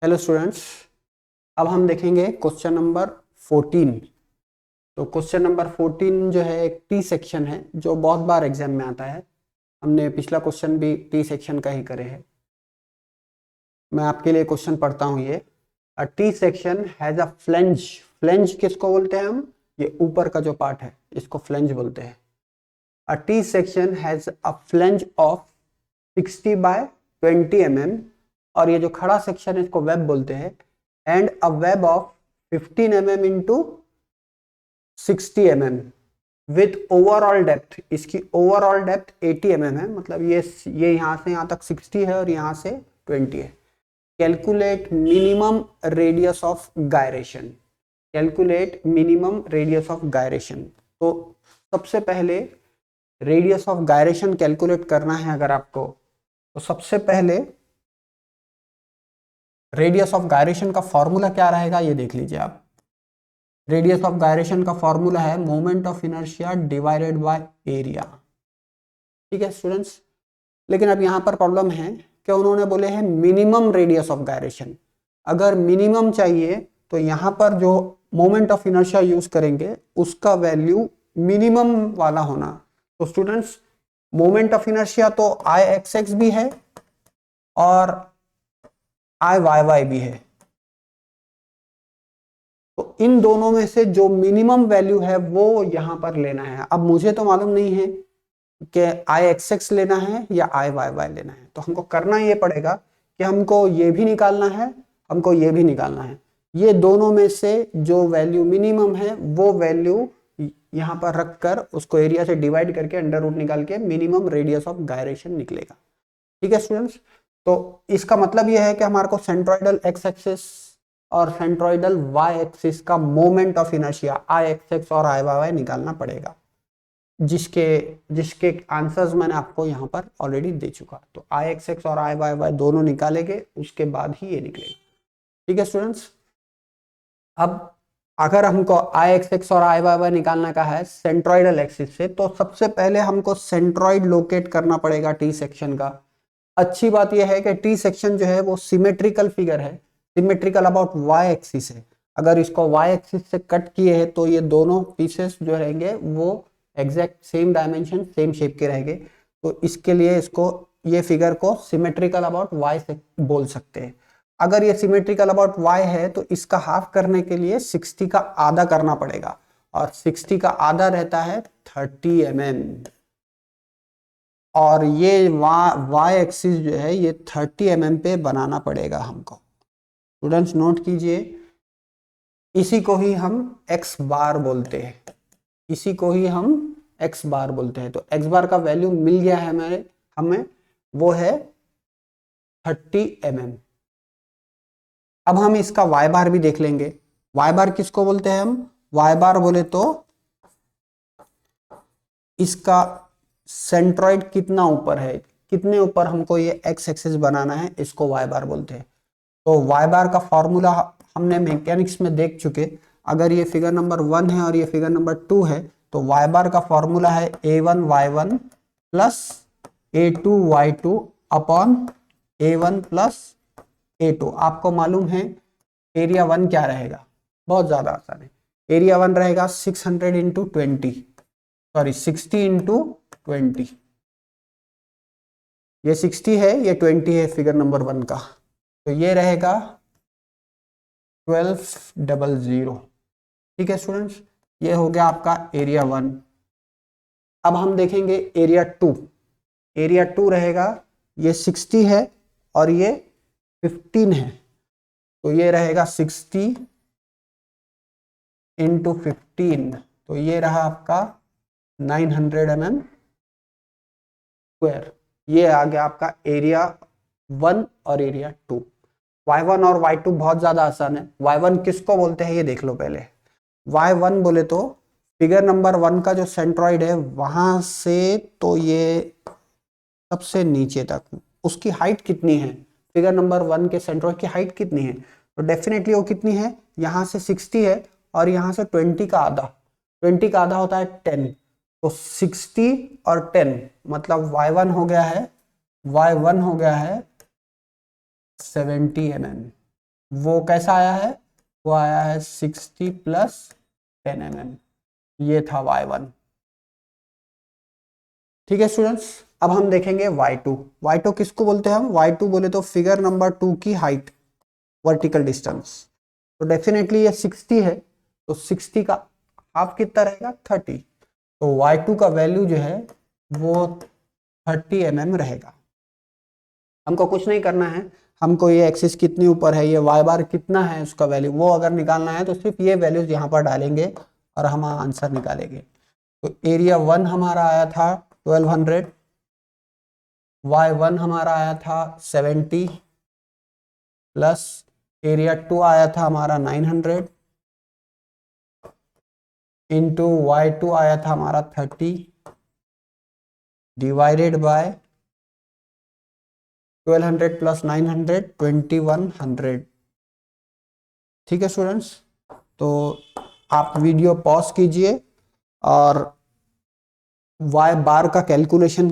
Hello students, अब हम देखेंगे क्वेश्चन नंबर 14। तो क्वेश्चन नंबर 14 जो है एक टी सेक्शन है जो बहुत बार एग्जाम में आता है। हमने पिछला क्वेश्चन भी टी सेक्शन का ही करे है। मैं आपके लिए क्वेश्चन पढ़ता हूँ ये। A T section has a flange. Flange किसको बोलते हैं हम? ये ऊपर का जो पार्ट है इसको फ्लेंज बोलते हैं। A T section has a flange of 60 by 20 mm, और ये जो खड़ा सेक्शन है इसको वेब बोलते हैं। And a web of 15 mm into 60 mm with overall depth. इसकी ओवरऑल डेप्थ 80 mm है, मतलब ये यहां से यहां तक 60 है और यहां से 20 है। Calculate minimum radius of gyration. Calculate minimum radius of gyration. तो सबसे पहले रेडियस ऑफ गायरेशन कैलकुलेट करना है अगर आपको, तो सबसे पहले रेडियस ऑफ गायरेशन का फॉर्मूला क्या रहेगा ये देख लीजिए आप। रेडियस ऑफ गायरेशन का फॉर्मूला है moment of inertia divided by area. ठीक है स्टूडेंट्स, लेकिन अब यहां पर प्रॉब्लम है कि उन्होंने बोले हैं मिनिमम रेडियस ऑफ गायरेशन। अगर मिनिमम चाहिए तो यहां पर जो मोमेंट ऑफ इनर्शिया यूज करेंगे उसका वैल्यू मिनिमम वाला होना। तो स्टूडेंट्स, मोमेंट ऑफ इनर्शिया तो आई एक्स एक्स भी है और आई वाई वाई भी है। तो इन दोनों में से जो मिनिमम वैल्यू है वो यहां पर लेना है। अब मुझे तो मालूम नहीं है कि आई एक्स एक्स लेना है या आई वाई वाई लेना है, तो हमको करना ये पड़ेगा कि हमको ये भी निकालना है, हमको ये भी निकालना है। ये दोनों में से जो वैल्यू मिनिमम है वो वैल्यू यहां पर रखकर उसको एरिया से डिवाइड करके अंडर रूट निकाल के मिनिमम रेडियस ऑफ गायरेशन निकलेगा। ठीक है स्टूडेंट्स, तो इसका मतलब यह है कि हमारे को सेंट्रोइडल एक्स एक्सिस और सेंट्रोइडल वाई एक्सिस का moment of inertia I x x और आई वाई वाई निकालना पड़ेगा, जिसके जिसके आंसर्स मैंने आपको यहाँ पर ऑलरेडी दे चुका। तो आई एक्स एक्स और आई वाई वाई दोनों निकालेंगे, उसके बाद ही ये निकलेगा। ठीक है स्टूडेंट्स, अब अगर हमको आई एक्स एक्स और आई वाई वाई निकालना का है सेंट्रोइडल एक्सिस से, तो सबसे पहले हमको सेंट्रोइड लोकेट करना पड़ेगा टी सेक्शन का। अच्छी बात यह है कि टी सेक्शन जो है वो सिमेट्रिकल फिगर है, सिमेट्रिकल अबाउट वाई एक्सिस है। अगर इसको वाई एक्सिस से कट किए हैं तो ये दोनों पीसेस जो रहेंगे वो exact same dimension same shape के रहेंगे। तो इसके लिए इसको ये फिगर को सिमेट्रिकल अबाउट वाई से बोल सकते हैं। अगर ये सिमेट्रिकल अबाउट वाई है तो इसका हाफ करने के लिए 60 का आधा करना पड़ेगा, और 60 का आधा रहता है 30 mm। और ये वाई एक्सिस जो है ये 30 mm पे बनाना पड़ेगा हमको। स्टूडेंट्स नोट कीजिए, इसी को ही हम एक्स बार बोलते हैं, इसी को ही हम एक्स बार बोलते हैं। तो एक्स बार का वैल्यू मिल गया है हमें, वो है 30 mm। अब हम इसका वाई बार भी देख लेंगे। वाई बार किसको बोलते हैं हम? वाई बार बोले तो इसका सेंट्रॉइड कितना ऊपर है, कितने ऊपर हमको ये एक्स एक्सिस बनाना है, इसको वाई बार बोलते हैं। तो वाई बार का फॉर्मूला हमने मैकेनिक्स में देख चुके। अगर ये फिगर नंबर 1 है और ये फिगर नंबर 2 है, तो वाई बार का फॉर्मूला है a1y1 plus a2y2 upon a1 plus a2। आपको मालूम है एरिया 1 क्या रहेगा? बहुत ज्यादा आसान है। एरिया 1 रहेगा 600 इंटू 20, सॉरी 60 इंटू 20। ये 60 है, ये 20 है फिगर नंबर 1 का, तो ये रहेगा 1200। ठीक है स्टूडेंट्स, ये हो गया आपका एरिया 1। अब हम देखेंगे एरिया 2। एरिया 2 रहेगा, ये 60 है और ये 15 है, तो ये रहेगा 60 इंटू 15, तो ये रहा आपका 900 mm स्क्वायर। ये आ गया आपका एरिया 1 और एरिया 2। y1 और y2 बहुत ज्यादा आसान है। y1 किसको बोलते हैं ये देख लो पहले। y1 बोले तो फिगर नंबर 1 का जो सेंट्रॉइड है वहां से तो ये सबसे नीचे तक उसकी हाइट कितनी है, फिगर नंबर 1 के सेंट्रॉइड की हाइट कितनी है? तो डेफिनेटली वो कितनी है, यहां से 60 है और यहां से 20 का आधा, 20 का आधा होता है 10। तो 60 और 10 मतलब y1 हो गया है, y1 हो गया है 70 mm। वो कैसा आया है, वो आया है 60 प्लस 10 mm, ये था y1। ठीक है स्टूडेंट्स, अब हम देखेंगे y2। y2 किसको बोलते हैं हम, y2 बोले तो फिगर नंबर 2 की हाइट, वर्टिकल डिस्टेंस। तो डेफिनेटली ये 60 है, तो 60 का हाफ कितना रहेगा, 30। तो y2 का वैल्यू जो है वो 30 mm रहेगा। हमको कुछ नहीं करना है, हमको ये एक्सिस कितनी ऊपर है, ये y बार कितना है उसका वैल्यू, वो अगर निकालना है तो सिर्फ ये वैल्यूज यहाँ पर डालेंगे और हम आंसर निकालेंगे। तो एरिया 1 हमारा आया था 1200, y1 हमारा आया था 70 प्लस एरिया 2 आया था हमारा 900 इंटू y2 आया था हमारा 30 डिवाइडेड बाय 1200 प्लस 900 2100। ठीक है स्टूडेंट्स, तो आप वीडियो पॉज कीजिए और y बार का कैलकुलेशन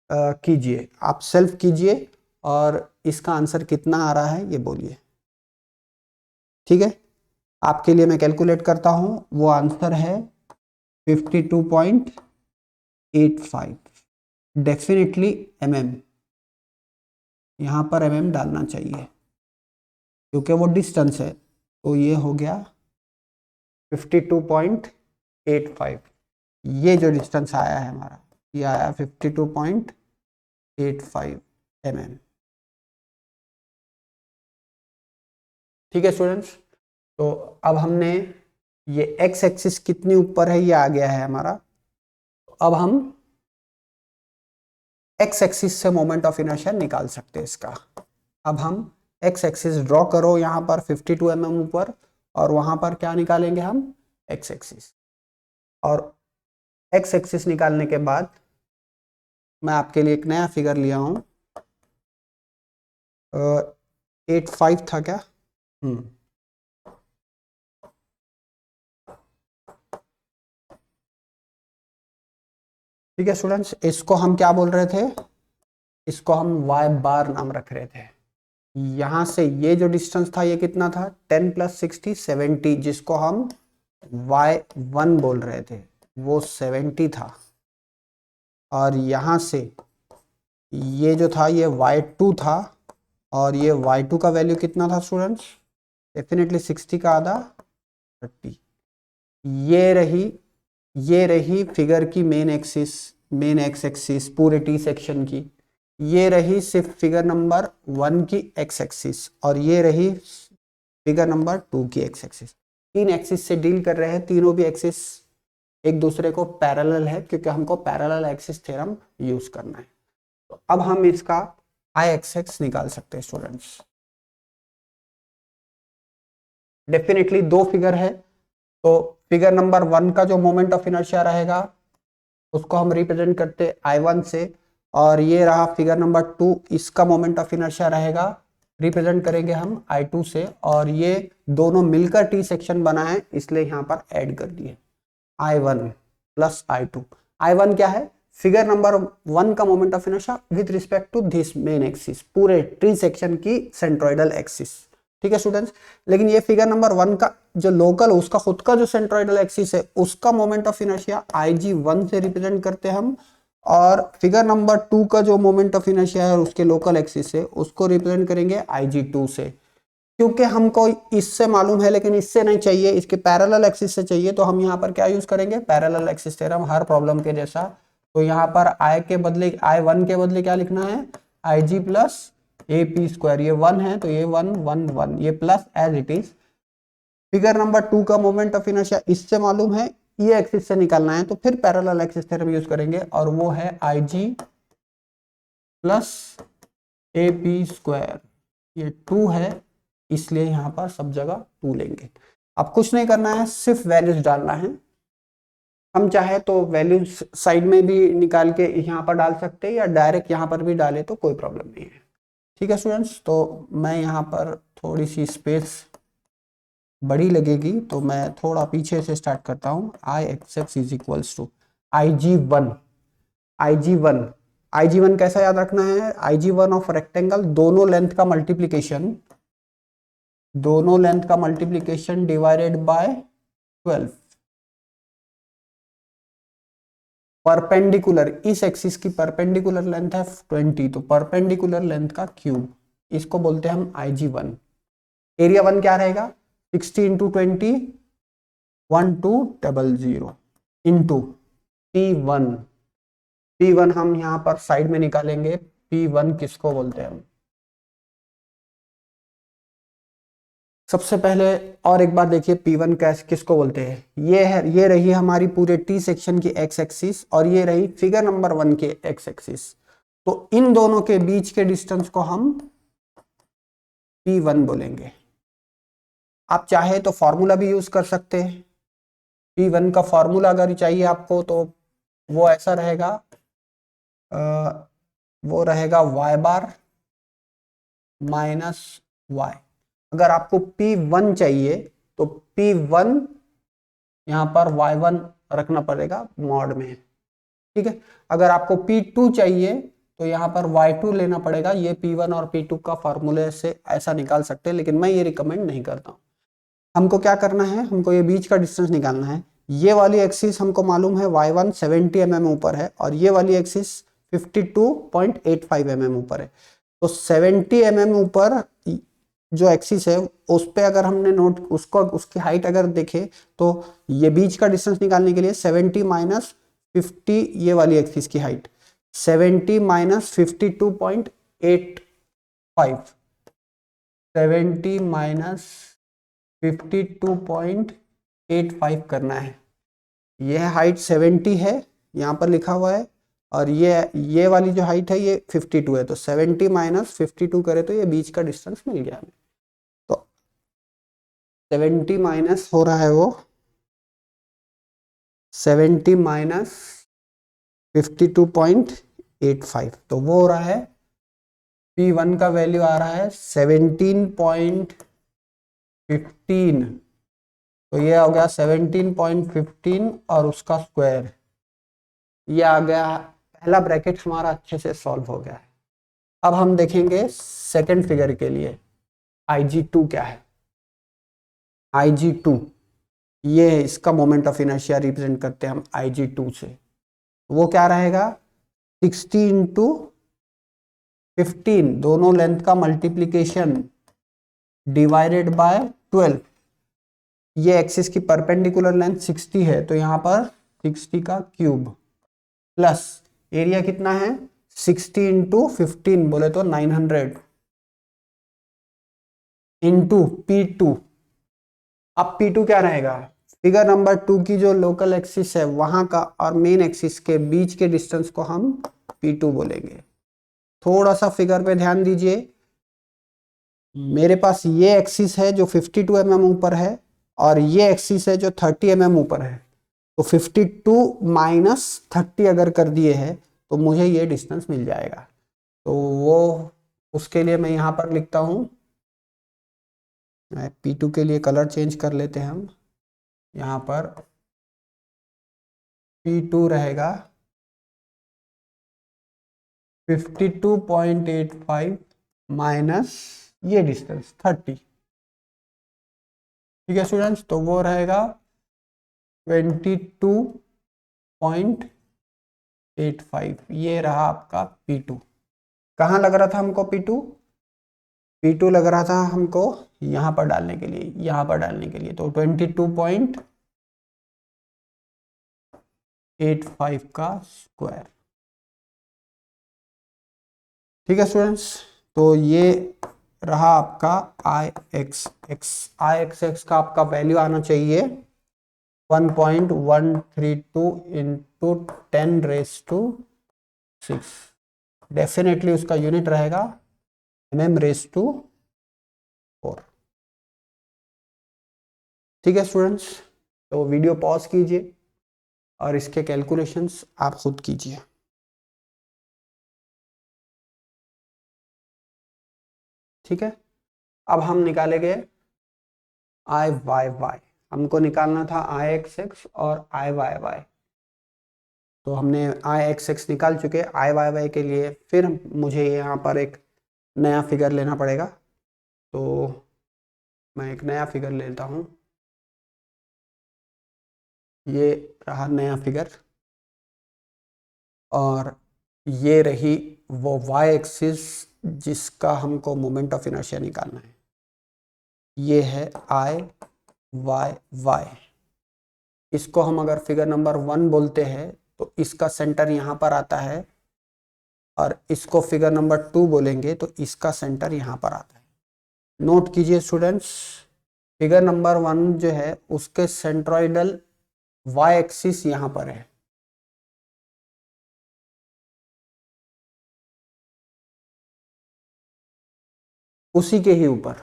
कीजिए, आप सेल्फ कीजिए और इसका आंसर कितना आ रहा है ये बोलिए। ठीक है, आपके लिए मैं कैलकुलेट करता हूं, वो आंसर है 52.85। डेफिनेटली mm, यहां पर mm डालना चाहिए क्योंकि वो डिस्टेंस है। तो ये हो गया 52.85, ये जो डिस्टेंस आया है हमारा, ये आया 52.85 mm। ठीक है स्टूडेंट्स, तो अब हमने ये एक्स एक्सिस कितनी ऊपर है ये आ गया है हमारा। अब हम एक्स एक्सिस से मोमेंट ऑफ इनर्शिया निकाल सकते हैं इसका। अब हम एक्स एक्सिस ड्रॉ करो यहाँ पर 52 mm ऊपर, और वहां पर क्या निकालेंगे हम, एक्स एक्सिस। और एक्स एक्सिस निकालने के बाद मैं आपके लिए एक नया फिगर लिया हूं, 85 था क्या, ठीक है स्टूडेंट्स, इसको हम क्या बोल रहे थे, इसको हम y बार नाम रख रहे थे। यहां से ये जो डिस्टेंस था ये कितना था, 10 प्लस 60 70, जिसको हम y1 बोल रहे थे, वो 70 था। और यहां से ये जो था ये y2 था, और ये y2 का वैल्यू कितना था स्टूडेंट्स, डेफिनेटली 60 का आधा 30। ये रही फिगर की main axis, main x axis पूरे टी सेक्शन की। ये रही सिर्फ फिगर नंबर 1 की एक्स एक्सिस, और ये रही फिगर नंबर 2 की एक्स एक्सिस। तीन एक्सिस से डील कर रहे हैं, तीनों भी एक्सिस एक दूसरे को पैरेलल है क्योंकि हमको पैरेलल एक्सिस थ्योरम यूज करना है। तो अब हम इसका आई एक्स निकाल सकते हैं स्टूडेंट्स। डेफिनेटली दो फिगर है, तो फिगर नंबर 1 का जो मोमेंट ऑफ इनर्शिया रहेगा उसको हम रिप्रेजेंट करते I1 से, और ये रहा फिगर नंबर 2, इसका मोमेंट ऑफ इनर्शिया रहेगा, रिप्रेजेंट करेंगे हम I2 से, और ये दोनों मिलकर टी सेक्शन बना है इसलिए यहाँ पर ऐड कर दिए I1 प्लस I2। I1 क्या है, फिगर नंबर 1 का moment of inertia with respect to this main axis, पूरे ट्री सेक्शन की सेंट्रोइडल एक्सिस। ठीक है स्टूडेंट्स, लेकिन ये फिगर नंबर 1 का जो लोकल उसका खुद का जो सेंट्रोइडल एक्सिस है उसका मोमेंट ऑफ इनर्शिया IG1 से रिप्रेजेंट करते हैं हम, और फिगर नंबर 2 का जो मोमेंट ऑफ इनर्शिया है उसके लोकल एक्सिस है उसको रिप्रेजेंट करेंगे IG2 से। क्योंकि हमको इससे मालूम है लेकिन इससे नहीं चाहिए, इसके पैरेलल एक्सिस से चाहिए, तो हम यहाँ पर क्या यूज करेंगे, पैरेलल एक्सिस थ्योरम, हर प्रॉब्लम के जैसा। तो यहाँ पर I के बदले I1 के बदले क्या लिखना है, IG प्लस AP स्क्वायर, ये 1 है तो ये 1 1 1, ये plus as it is. Figure number 2 का मोमेंट ऑफ इनर्शिया इससे मालूम है, ये एक्सिस से निकालना है तो फिर पैरेलल एक्सिस थ्योरम यूज करेंगे, और वो है IG प्लस AP स्क्वायर, ये 2 है इसलिए यहाँ पर सब जगह 2 लेंगे। अब कुछ नहीं करना है, सिर्फ वैल्यूज डालना है। हम चाहे तो वैल्यूज साइड में भी निकाल के यहाँ पर डाल सकते हैं या डायरेक्ट यहाँ पर भी डाले तो कोई प्रॉब्लम नहीं है। ठीक है स्टूडेंट्स, तो मैं यहाँ पर थोड़ी सी स्पेस बड़ी लगेगी तो मैं थोड़ा पीछे से स्टार्ट करता हूँ। I X is equals to IG1। IG1 कैसा याद रखना है, IG1 ऑफ रेक्टेंगल, दोनों लेंथ का मल्टीप्लीकेशन दोनों लेंथ का मल्टीप्लीकेशन डिवाइडेड बाय 12। परपेंडिकुलर, इस एक्सिस की परपेंडिकुलर लेंथ है 20, तो परपेंडिकुलर लेंथ का क्यूब, इसको बोलते हैं हम IG1। एरिया 1 क्या रहेगा, 60 इंटू 20, 1200 इंटू P1। P1 हम यहाँ पर साइड में निकालेंगे, P1 किसको बोलते हैं हम। सबसे पहले और एक बार देखिए P1 किसको बोलते हैं। ये है, ये रही हमारी पूरे T सेक्शन की एक्स एक्सिस और ये रही फिगर नंबर 1 के एक्स एक्सिस। तो इन दोनों के बीच के डिस्टेंस को हम P1 बोलेंगे। आप चाहे तो फॉर्मूला भी यूज कर सकते हैं। P1 का फॉर्मूला अगर चाहिए आपको तो वो ऐसा रहेगा, वो रहेगा y बार माइनस वाई। अगर आपको P1 चाहिए तो P1 यहाँ पर y1 रखना पड़ेगा मॉड में, ठीक है। अगर आपको P2 चाहिए तो यहाँ पर y2 लेना पड़ेगा। ये P1 और P2 का फॉर्मूले से ऐसा निकाल सकते हैं, लेकिन मैं ये रिकमेंड नहीं करता हूँ। हमको क्या करना है, हमको ये बीच का डिस्टेंस निकालना है। ये वाली एक्सिस हमको मालूम है y1 70 mm ऊपर है और ये वाली एक्सिस 52.85 mm ऊपर है। तो 70 mm ऊपर जो एक्सिस है उस पे अगर हमने नोट उसको उसकी हाइट अगर देखे तो ये बीच का डिस्टेंस निकालने के लिए 70 माइनस 50, ये वाली एक्सिस की हाइट 70 माइनस 52.85, 70 माइनस 52.85 करना है। यह हाइट 70 है, यहाँ पर लिखा हुआ है, और ये वाली जो हाइट है ये 52 है। तो 70 माइनस 52 करे तो ये बीच का डिस्टेंस मिल गया हमें। तो 70 माइनस हो रहा है वो 70 माइनस 52.85, तो वो हो रहा है P1 का वैल्यू आ रहा है 17.15। तो ये हो गया 17.15 और उसका स्क्वायर, ये आ गया। पहला ब्रैकेट हमारा अच्छे से सॉल्व हो गया है। अब हम देखेंगे सेकंड फिगर के लिए IG2 क्या है। IG2 ये इसका मोमेंट ऑफ इनर्शिया रिप्रेजेंट करते हैं हम IG2 से। वो क्या रहेगा, 60 इंटू 15 दोनों लेंथ का मल्टीप्लीकेशन डिवाइडेड बाय 12। ये एक्सिस की परपेंडिकुलर लेंथ 60 है तो यहाँ पर 60 का क्यूब प्लस एरिया कितना है 60 इंटू 15 बोले तो 900 इंटू P2। अब P2 क्या रहेगा, फिगर नंबर 2 की जो लोकल एक्सिस है वहां का और मेन एक्सिस के बीच के डिस्टेंस को हम P2 बोलेंगे। थोड़ा सा फिगर पे ध्यान दीजिए, मेरे पास ये एक्सिस है जो 52 mm ऊपर है और ये एक्सिस है जो 30 mm ऊपर है। तो 52 माइनस 30 अगर कर दिए हैं तो मुझे ये डिस्टेंस मिल जाएगा। तो वो उसके लिए मैं यहाँ पर लिखता हूँ, P2 के लिए कलर चेंज कर लेते हैं हम। यहाँ पर P2 रहेगा 52.85 माइनस ये डिस्टेंस 30, ठीक है स्टूडेंट्स। तो वो रहेगा 22.85, ये रहा आपका P2। कहाँ लग रहा था हमको P2 लग रहा था हमको यहाँ पर डालने के लिए, यहाँ पर डालने के लिए। तो 22.85 का स्क्वायर, ठीक है स्टूडेंट्स। तो ये रहा आपका आई एक्स एक्स का आपका वैल्यू आना चाहिए 1.132 इंटू 10⁻⁶। डेफिनेटली उसका यूनिट रहेगा mm⁻⁴। ठीक है स्टूडेंट्स, तो वीडियो पॉज कीजिए और इसके कैलकुलेशंस आप खुद कीजिए। ठीक है, अब हम निकालेंगे आई वाई वाई। हमको निकालना था आई एक्स एक्स और आई वाई वाई। तो हमने आई एक्स एक्स निकाल चुके, आई वाई वाई के लिए फिर मुझे यहाँ पर एक नया फिगर लेना पड़ेगा। तो मैं एक नया फिगर लेता हूँ, ये रहा नया फिगर, और ये रही वो y एक्सिस जिसका हमको मोमेंट ऑफ इनर्शिया निकालना है। ये है I y y। इसको हम अगर फिगर नंबर 1 बोलते हैं तो इसका सेंटर यहाँ पर आता है, और इसको फिगर नंबर 2 बोलेंगे तो इसका सेंटर यहाँ पर आता है। नोट कीजिए स्टूडेंट्स, फिगर नंबर 1 जो है उसके सेंट्रोइडल y एक्सिस यहाँ पर है, उसी के ही ऊपर,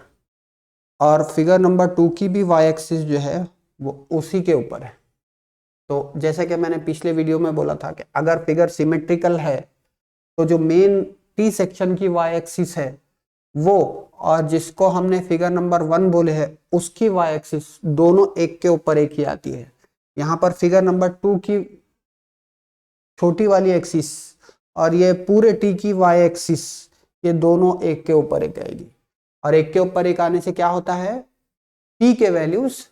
और फिगर नंबर 2 की भी y एक्सिस जो है वो उसी के ऊपर है। तो जैसे कि मैंने पिछले वीडियो में बोला था कि अगर फिगर सिमेट्रिकल है तो जो मेन टी सेक्शन की y एक्सिस है वो, और जिसको हमने फिगर नंबर 1 बोले है उसकी y एक्सिस, दोनों एक के ऊपर एक ही आती है। यहाँ पर फिगर नंबर 2 की छोटी वाली एक्सिस और ये पूरे टी की y एक्सिस, ये दोनों एक के ऊपर एक आएगी, और एक के ऊपर एक आने से क्या होता है, p के वैल्यूज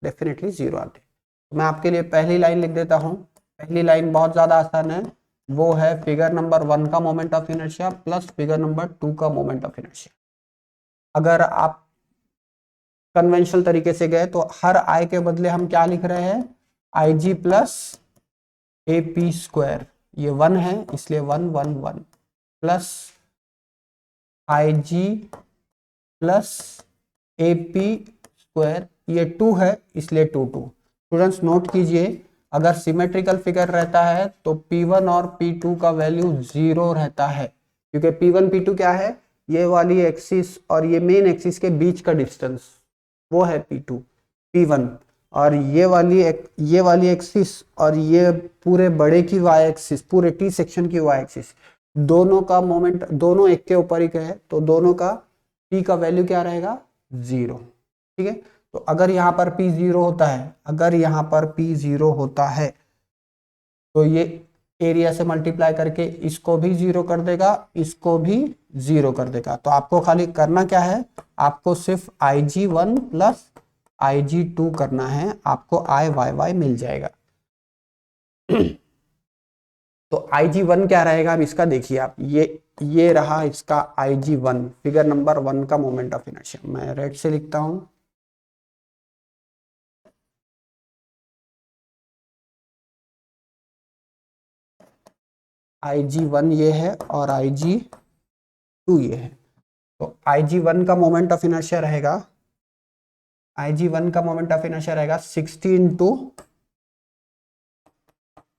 डेफिनेटली 0 आते हैं। मैं आपके लिए पहली लाइन लिख देता हूं। पहली लाइन बहुत ज्यादा आसान है, वो है फिगर नंबर 1 का moment of inertia plus figure number 2 का मोमेंट ऑफ इनर्शिया। अगर आप कन्वेंशनल तरीके से गए तो हर आई के बदले हम क्या लिख रहे हैं, I G plus A P square, ये 1 है इसलिए 1 1 1 plus I G plus A P square, ये 2 है इसलिए 2 2। स्टूडेंट्स नोट कीजिए, अगर सिमेट्रिकल फिगर रहता है तो P1 और P2 का वैल्यू 0 रहता है, क्योंकि P1 P2 क्या है, ये वाली एक्सिस और ये मेन एक्सिस के बीच का डिस्टेंस, वो है P2 P1, और ये वाली एक्सिस और ये पूरे बड़े की y एक्सिस, पूरे टी सेक्शन की y एक्सिस, दोनों का मोमेंट दोनों एक के ऊपर ही है, तो दोनों का p का वैल्यू क्या रहेगा, 0। ठीक है, तो अगर यहाँ पर p 0 होता है, अगर यहाँ पर p 0 होता है तो ये एरिया से मल्टीप्लाई करके इसको भी 0 कर देगा, इसको भी 0 कर देगा। तो आपको खाली करना क्या है, आपको सिर्फ IG1 प्लस IG2 करना है, आपको IYY मिल जाएगा। तो IG1 क्या रहेगा, अब इसका देखिए आप, ये रहा इसका IG1, फिगर नंबर 1 का मोमेंट ऑफ इनर्शिया, मैं रेड से लिखता हूं। IG1 ये है और IG2 ये है। तो IG1 का मोमेंट ऑफ इनर्शिया रहेगा, IG1 का मोमेंट ऑफ इनर्शिया रहेगा 60 इंटू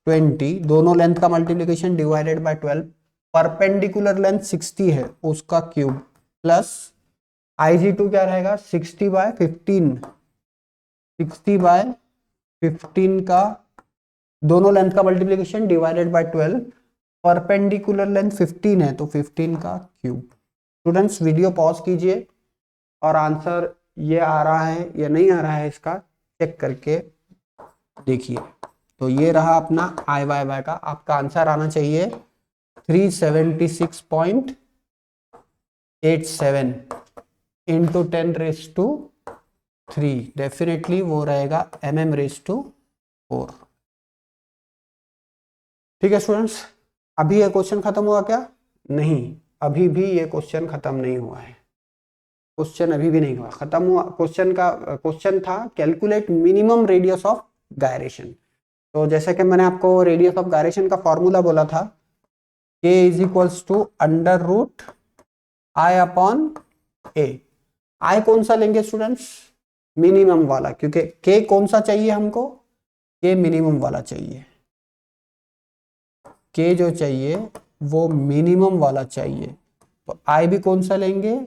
20, दोनों लेंथ का multiplication divided by 12, perpendicular length 60 है उसका क्यूब, प्लस IG2 क्या रहेगा 60/15, 60/15 का दोनों लेंथ का multiplication divided by 12, perpendicular length 15 है तो 15 का क्यूब। स्टूडेंट्स वीडियो पॉज कीजिए और आंसर ये आ रहा है या नहीं आ रहा है इसका चेक करके देखिए। तो ये रहा अपना IYY का, आपका आंसर आना चाहिए 376.87 इंटू 10⁻3, डेफिनेटली वो रहेगा mm⁻4। ठीक है स्टूडेंट्स, अभी ये क्वेश्चन खत्म हुआ क्या, नहीं, अभी भी ये क्वेश्चन खत्म नहीं हुआ है, क्वेश्चन अभी भी नहीं हुआ, खत्म हुआ क्वेश्चन था calculate minimum radius of gyration. तो जैसे कि मैंने आपको रेडियस ऑफ गायरेशन का फॉर्मूला बोला था, k is equals to √I/A। I कौन सा लेंगे स्टूडेंट्स, मिनिमम वाला, क्योंकि k कौन सा चाहिए हमको, k मिनिमम वाला चाहिए, k जो चाहिए वो मिनिमम वाला चाहिए, तो आई भी कौन सा लेंगे,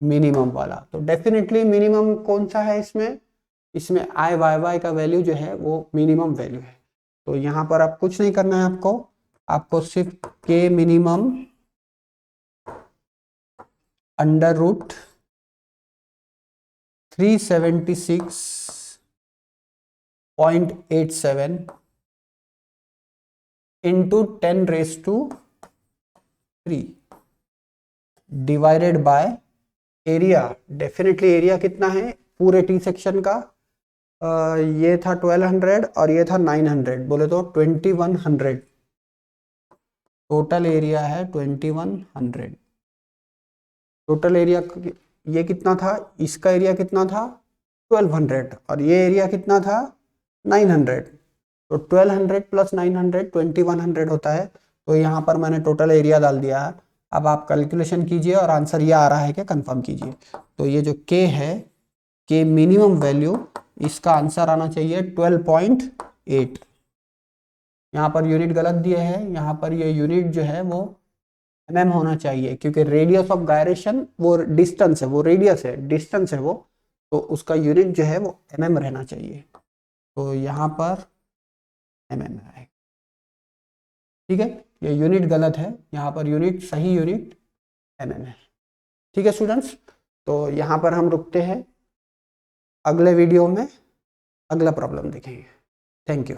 मिनिमम वाला। तो डेफिनेटली मिनिमम कौन सा है इसमें IYY का वैल्यू जो है वो मिनिमम वैल्यू है। तो यहाँ पर आप कुछ नहीं करना है, आपको सिर्फ k minimum √376.87 into 10⁻³ divided by area, definitely area कितना है पूरे टी सेक्शन का, ये था 1200 और ये था 900, बोले तो 2100 टोटल एरिया है। 2100 टोटल एरिया। ये कितना था, इसका एरिया कितना था 1200 और ये एरिया कितना था 900। तो 1200 प्लस 900 2100 होता है। तो यहाँ पर मैंने टोटल एरिया डाल दिया है। अब आप कैलकुलेशन कीजिए और आंसर ये आ रहा है कि कंफर्म कीजिए। तो ये जो के है, के मिनिमम वैल्यू, इसका आंसर आना चाहिए 12.8। यहाँ पर यूनिट गलत दिए हैं, यहाँ पर ये यूनिट जो है वो mm होना चाहिए, क्योंकि रेडियस ऑफ गायरेशन वो डिस्टेंस है, वो रेडियस है, डिस्टेंस है वो, तो उसका यूनिट जो है वो mm रहना चाहिए। तो यहाँ पर mm है, ठीक है। ये यूनिट गलत है, यहाँ पर यूनिट सही यूनिट mm है। ठीक है स्टूडेंट्स, तो यहाँ पर हम रुकते हैं, अगले वीडियो में अगला प्रॉब्लम देखेंगे। Thank you.